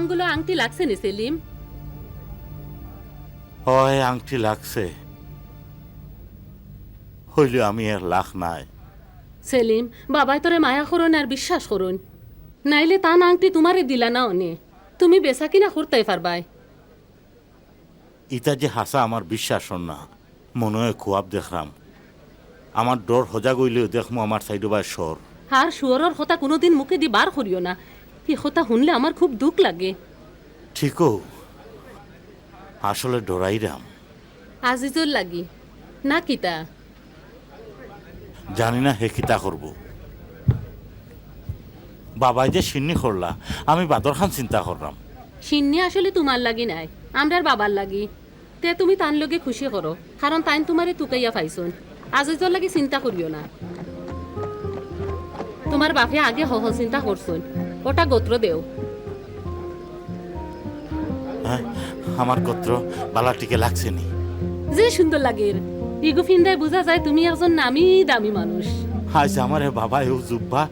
আঙ্গুলো আংটি লাগছে নি সেলিম? হয় আংটি লাগছে, হইলে আমি আর লাখ নাই। সেলিম, বাবাই তোরে মায়া করুন আর বিশ্বাস করুন, নাইলে তা আংটি তোমারে দিলা না অনে, তুমি বেচা কিনা করতেই পারবাই। ইটা যে হাসা আমার বিশ্বাস না, মনে হয় খুয়াব দেখলাম। আমার ডর হজা গইলেও দেখমো আমার সাইড বাই সর। আর শুয়রের কথা কোনোদিন মুখে দি বার করিও না, এই কথা শুনলে আমার খুব দুঃখ লাগে। ঠিকও, আসলে ডরাইরাম। আজিজর লাগি না কিতা? জানি না হে কিতা করব। বাবাই যে সিন্নি করলা, আমি বাদর খান চিন্তা করলাম। সিন্নি আসলে তোমার লাগি নাই, আমরার বাবার লাগি। তে তুমি তান লগে খুশি করো, কারণ তাইন তোমারে তুকাইয়া পাইছুন। আজিজর লাগি চিন্তা করিও না। তোমার বাপে আগে হহ চিন্তা করছুন, ওটা গোত্র দেও। হ্যাঁ, আমার কত্র বালাটিকে লাগছে নি। যে সুন্দর লাগের, ইগু ফিন্দায় বোঝা যায় তুমি একজন নামি দামি মানুষ। আজ আমার বাবা এও জুব্বা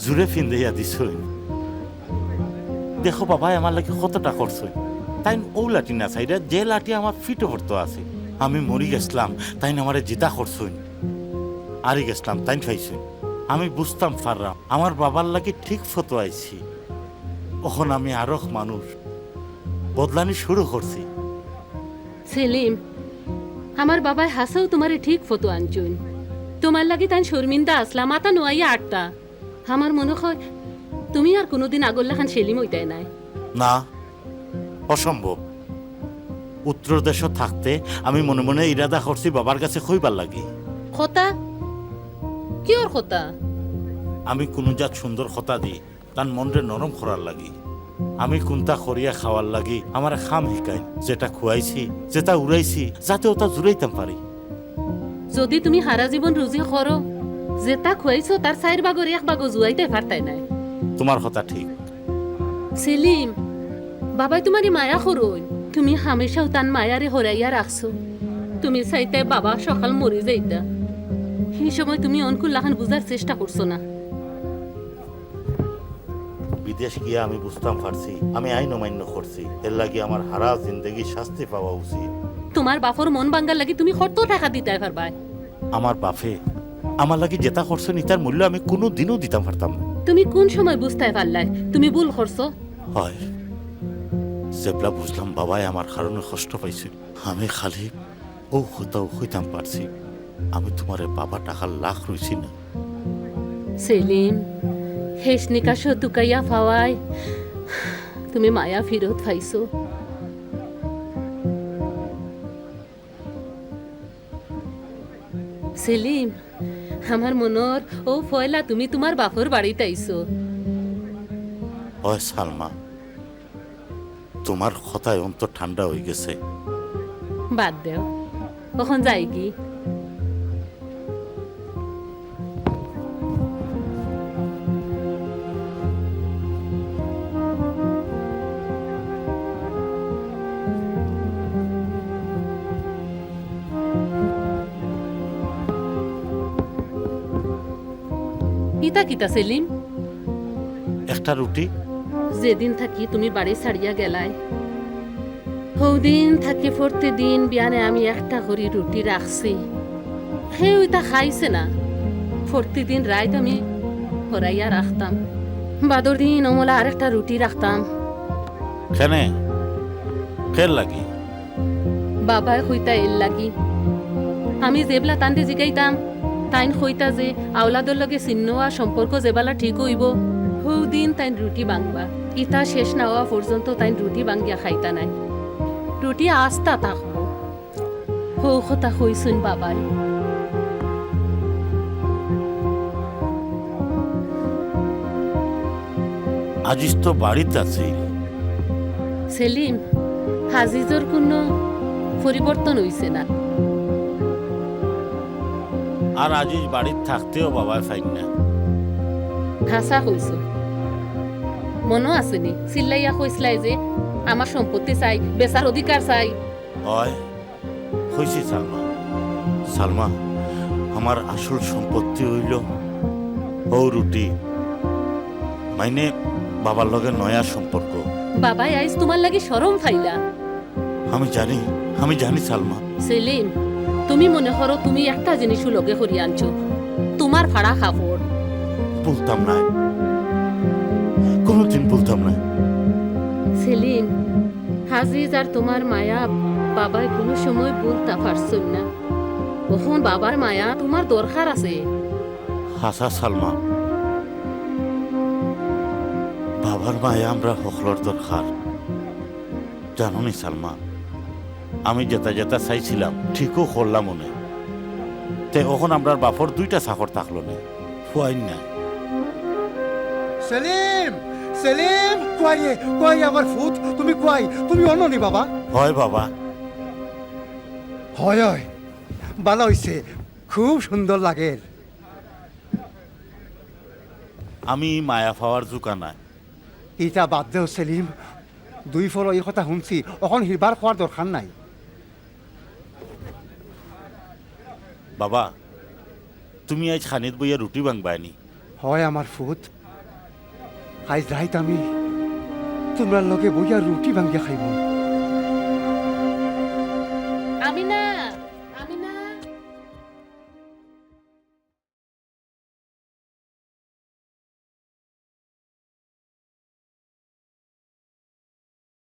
জুড়ে ফিন্দাইয়া দিছই। দেখো বাবা আমার লাগে কতটা করছই। তাই ও লাঠি না চাইরা যে লাঠি আমার ফিটো করতে আছে। আমি মরি গেছিলাম, তাই আমারে জিতা করছই। আরি গেছিলাম, তাই খাইছই। আমি বুঝতাম পারলাম আমার বাবার লাগে ঠিক ফটো আইছি। ওখন আমি আরো মানুষ বদলানি শুরু করছি। সেলিম, আমার বাবাই হাসাও তোমারে ঠিক ফটো আনছুন। তোমার লাগি তাই শর্মিন্দা আসলা, মাথা নোয়াইয়া আটটা। আমার মনে হয় তুমি আর কোনোদিন আগল্লাখান সেলিম হইতাই নাই। না, অসম্ভব। উত্তর দেশ থাকতে আমি মনে মনে ইরাদা করছি বাবার কাছে কইবার লাগি। কথা কিয়র কথা? আমি কোনো জাত সুন্দর কথা দিই তার মনরে নরম করার লাগি। আমি কোনটা করিয়া খাওয়ার লাগি আমার খাম শিকাই, যেটা খুয়াইছি যেটা উড়াইছি যাতে ওটা জুড়াইতাম পারি। যদি তুমি হারা জীবন রুজি করো, যেটা খুয়াইছো তার 4 ভাগের 1 ভাগও জুয়াইতে পারতাই নাই। তোমার কথা ঠিক। সেলিম, বাবাই তোমারই মায়া করুন, তুমি হামেশাও তান মায়ারে হরাইয়া রাখছো। তুমি চাইতে বাবা সকাল মরে যাইতা, সেই সময় তুমি অনকুল্লাখান বুঝার চেষ্টা করছো না। বিদেশ গিয়া আমি বুঝতাম পারছি আমি আইন অমান্য করছি, এর লাগি আমার হারা জিন্দগি শাস্তি পাওয়া উচিত। তোমার বাপর মন ভাঙ্গার লাগি তুমি কত টাকা দিতে পারবাই? আমার বাপে আমার লাগি যেটা করছে নি তার মূল্য আমি কোনো দিনও দিতাম পারতাম না। তুমি কোন সময় বুঝতে পারলাই তুমি ভুল করছো? হয়, যেবলা বুঝলাম বাবাই আমার কারণে কষ্ট পাইছে, আমি খালি ও হতাও হইতাম পারছি আমি তোমার বাবা টাকার লাখ রইছি না। সেলিম, হেস নিকাশ তুকাইয়া ফাওয়াই তুমি মায়া ফিরত পাইছো। সেলিম, আমার মনর ও ফয়লা তুমি তোমার বাপর বাড়িতে আইছো। হয় সালমা, তোমার কথায় অন্তর ঠান্ডা হয়ে গেছে। বাদ দেও, কখন যাই কি? ইতা কিতা সেলিম? একটা রুটি। যেদিন থাকি তুমি বাড়ি ছাড়িয়া গেলাই, হৌদিন থাকি প্রতিদিন বিয়ানে আমি একটা করে রুটি রাখছি। হে ওইটা খাইছে না, প্রতিদিন রাইত আমি হরাইয়া রাখতাম। বাদর দিন অমলা আর একটা রুটি রাখতাম। কেনে ফের লাগি? বাবাই কইতা এর লাগি। আমি যেবলা তান্তে জিগাইতাম, তাইন কইতা যে আওলাদর লগে চিহ্ন আর সম্পর্ক যেবালা ঠিক হইব, হৌদিন তাইন রুটি বাংবা। ইতা শেষ না হওয়া পর্যন্ত তাইন রুটি বাঙ্গিয়া খাইতা নাই। রুটি আস্তা থাকবো, হৌ কথা কইছুন বাবাই। আজিজ তো বাড়িতে আছে। সেলিম, হাজিজর কোনো পরিবর্তন হইছে না। আর আজিজ বাড়িতে থাকতেও বাবাই ফাইন না। হাসা কইছ, মনো আসেনি চিল্লাইয়া কইসলাই যে আমার সম্পত্তি চাই, বেচার অধিকার চাই। হয় হয়েছি সালমা। সালমা, আমার আসল সম্পত্তি হইল ও রুটি, মাইনে বাবার লগে নয়া সম্পর্ক। বাবাই আইজ তোমার লাগি শরম ফাইলা। আমি জানি সালমা। সেলিম, তুমি মনে করো তুমি একটা জিনিসও লগে করি আনছো, তোমার ভাড়া খাপড়। বলতাম না, কোনোদিন বলতাম না। সেলিম, হাজিজ আর তোমার মায়া বাবাই কোনো সময় বলতে পারছই না। কখন বাবার মায়া তোমার দরকার আছে। হাসা সালমা, বাবার মায়ে আমরা সকলের দরকার। জানো নি সালমা, আমি যেটা যেটা চাইছিলাম ঠিকও করলাম মনে। তে এখন আমরা বাপর 2টা চাকর থাকলো না, ফুয়াইন না। সেলিম, সেলিম, কই আমার ফুট, তুমি কই, তুমি অননি বাবা? হয় বাবা। হয় হয়, ভালো হইছে, খুব সুন্দর লাগে। আমি মায়া পাওয়ার জোকা নাই। ইটা বাদ দেও সেলিম, দুই ফল এই কথা শুনছি, অখন হিরবার খোয়ার দরকার নাই। বাবা, তুমি আজ খানিত বইয়া রুটি বাংবায়নি। হয় আমার ফুট, আজ রাইত আমি তোমরা লগে বইয়া রুটি ভাঙ্গিয়া খাইব। আমি না